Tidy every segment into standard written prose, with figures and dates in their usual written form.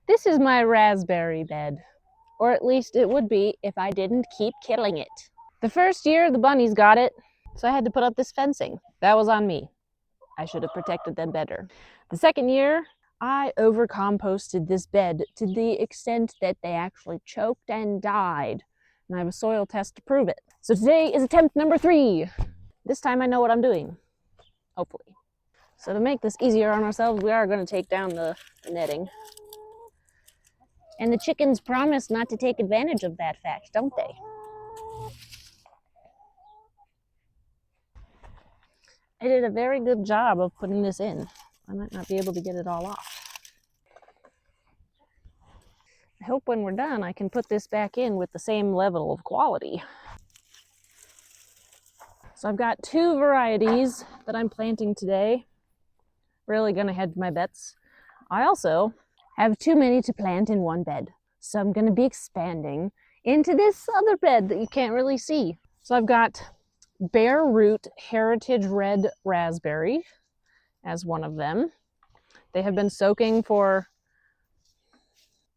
This is my raspberry bed, or at least it would be if I didn't keep killing it. The first year, the bunnies got it, so I had to put up this fencing. That was on me. I should have protected them better. The second year, I over-composted this bed to the extent that they actually choked and died. And I have a soil test to prove it. So today is attempt number 3. This time I know what I'm doing, hopefully. So to make this easier on ourselves, we are going to take down the netting. And the chickens promise not to take advantage of that fact, don't they? I did a very good job of putting this in. I might not be able to get it all off. I hope when we're done, I can put this back in with the same level of quality. So I've got 2 varieties that I'm planting today. Really gonna hedge my bets. I also have too many to plant in one bed. So I'm gonna be expanding into this other bed that you can't really see. So I've got Bare Root Heritage Red Raspberry as one of them. They have been soaking for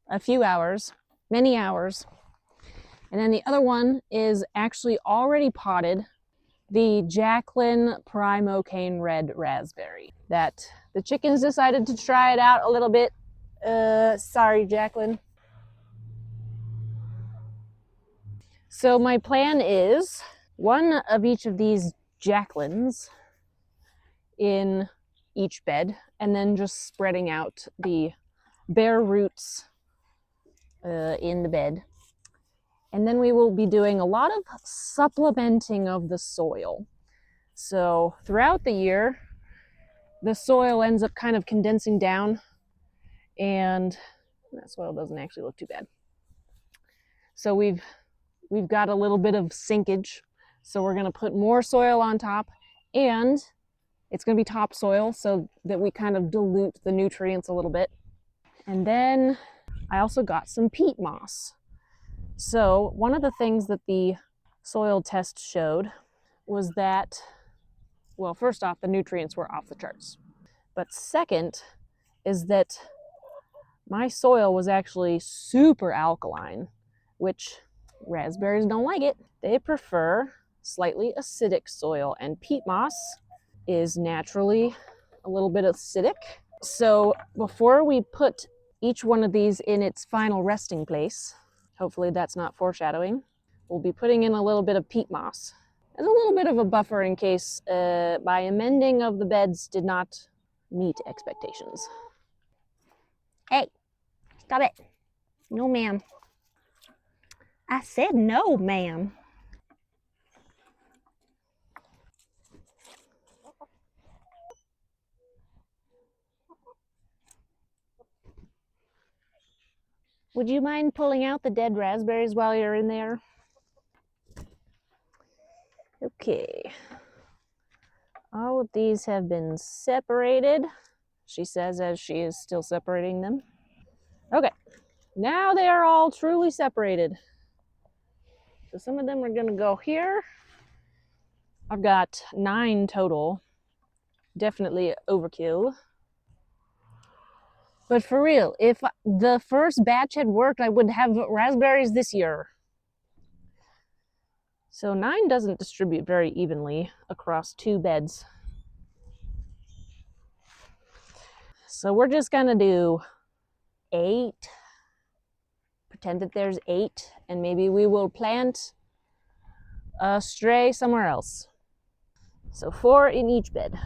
a few hours, many hours. And then the other one is actually already potted, the Jacqueline Primocane Red Raspberry that the chickens decided to try it out a little bit. Sorry, Jacqueline. So my plan is one of each of these Jacquelines in each bed, and then just spreading out the bare roots in the bed. And then we will be doing a lot of supplementing of the soil. So throughout the year, the soil ends up kind of condensing down, and that soil doesn't actually look too bad. So we've got a little bit of sinkage. So we're going to put more soil on top, and it's going to be topsoil so that we kind of dilute the nutrients a little bit. And then I also got some peat moss. So one of the things that the soil test showed was that, well, first off, the nutrients were off the charts. But second is that my soil was actually super alkaline, which raspberries don't like it. They prefer slightly acidic soil, and peat moss is naturally a little bit acidic. So before we put each one of these in its final resting place, hopefully that's not foreshadowing, we'll be putting in a little bit of peat moss as a little bit of a buffer in case my amending of the beds did not meet expectations. Hey, stop it. No, ma'am. I said no, ma'am. Would you mind pulling out the dead raspberries while you're in there? Okay. All of these have been separated, she says, as she is still separating them. Okay, now they are all truly separated. So some of them are gonna go here. I've got 9 total. Definitely overkill. But for real, if the first batch had worked, I would have raspberries this year. So 9 doesn't distribute very evenly across 2 beds. So we're just gonna do 8. Pretend that there's 8, and maybe we will plant a stray somewhere else. So 4 in each bed.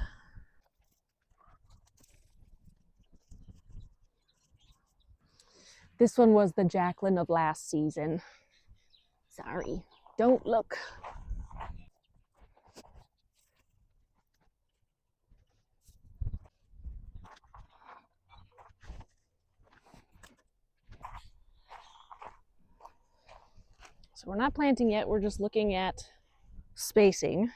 This one was the Jacqueline of last season. Sorry, don't look. So we're not planting yet, we're just looking at spacing.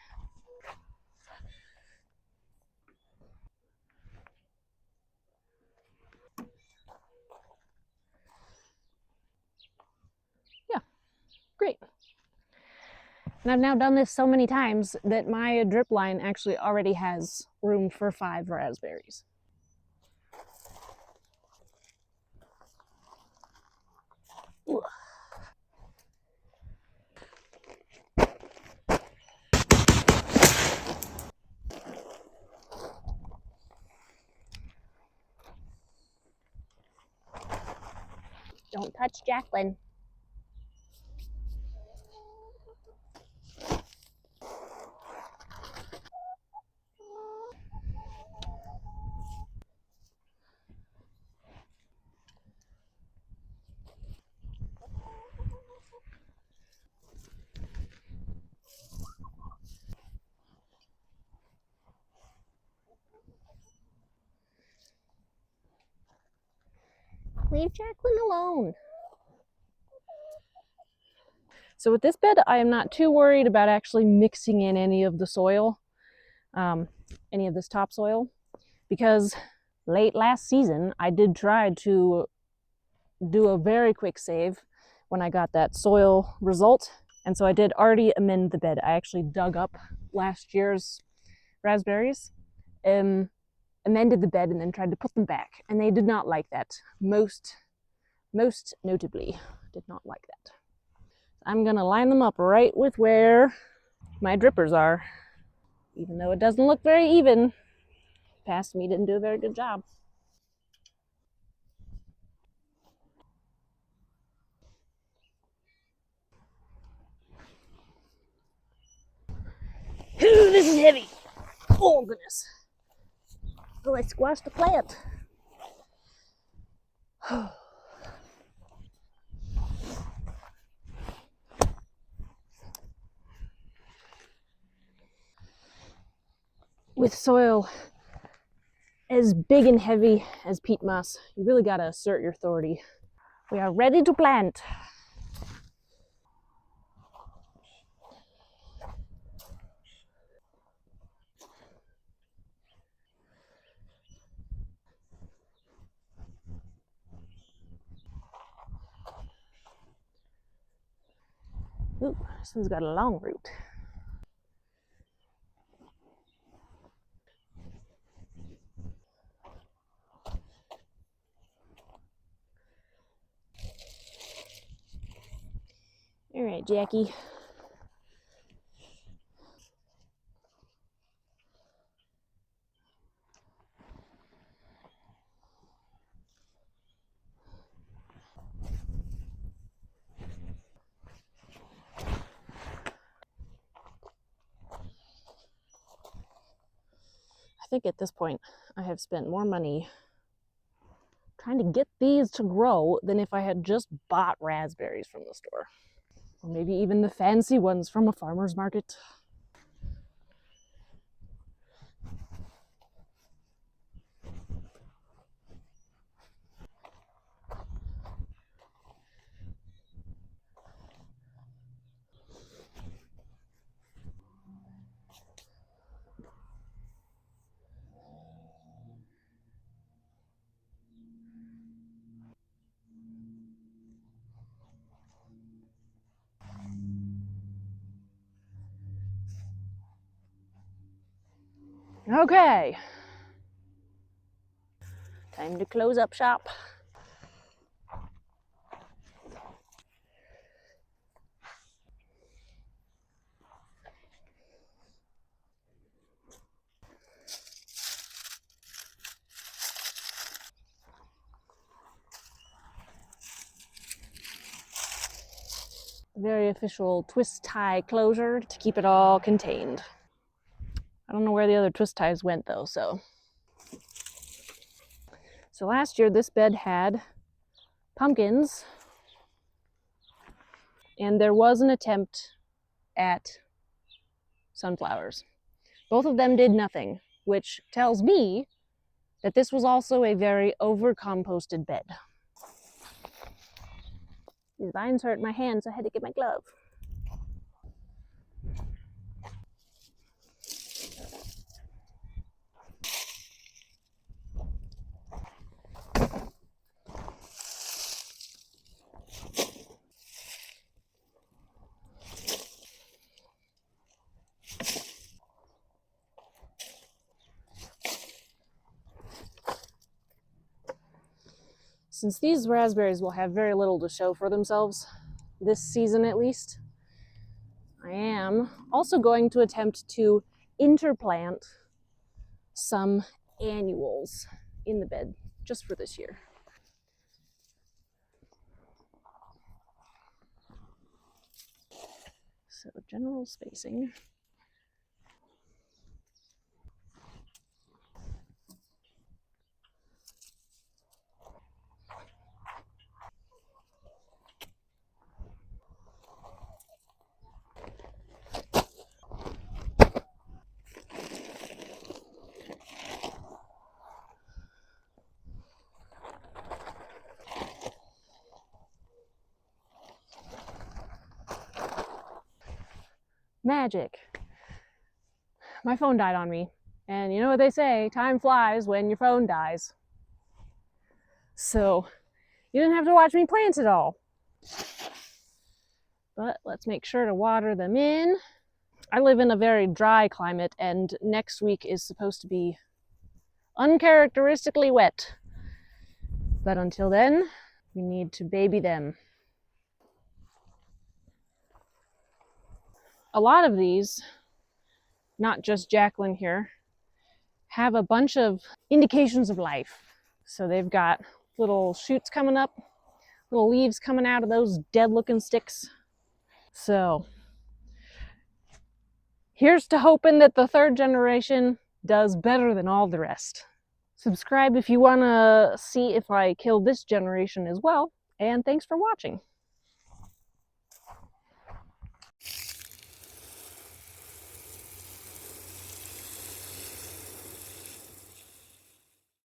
Yeah, great. And I've now done this so many times that my drip line actually already has room for 5 raspberries. Don't touch Jacqueline. Leave Jacqueline alone. So with this bed, I am not too worried about actually mixing in any of the soil, any of this topsoil, because late last season, I did try to do a very quick save when I got that soil result. And so I did already amend the bed. I actually dug up last year's raspberries, amended the bed, and then tried to put them back. And they did not like that. Most notably, did not like that. I'm gonna line them up right with where my drippers are. Even though it doesn't look very even, past me didn't do a very good job. Ooh, this is heavy. Oh goodness. Oh, I squashed the plant. With soil as big and heavy as peat moss, you really gotta assert your authority. We are ready to plant. Ooh, this one's got a long root. All right, Jackie. I think at this point, I have spent more money trying to get these to grow than if I had just bought raspberries from the store. Or maybe even the fancy ones from a farmer's market. Okay. Time to close up shop. Very official twist tie closure to keep it all contained. I don't know where the other twist ties went though, so last year this bed had pumpkins, and there was an attempt at sunflowers. Both of them did nothing, which tells me that this was also a very over-composted bed. These vines hurt my hand, so I had to get my glove. Since these raspberries will have very little to show for themselves, this season at least, I am also going to attempt to interplant some annuals in the bed just for this year. So general spacing. Magic. My phone died on me. And you know what they say, time flies when your phone dies. So you didn't have to watch me plant it all. But let's make sure to water them in. I live in a very dry climate, and next week is supposed to be uncharacteristically wet. But until then, we need to baby them. A lot of these, not just Jacqueline here, have a bunch of indications of life. So they've got little shoots coming up, little leaves coming out of those dead looking sticks. So here's to hoping that the third generation does better than all the rest. Subscribe if you want to see if I kill this generation as well, and thanks for watching.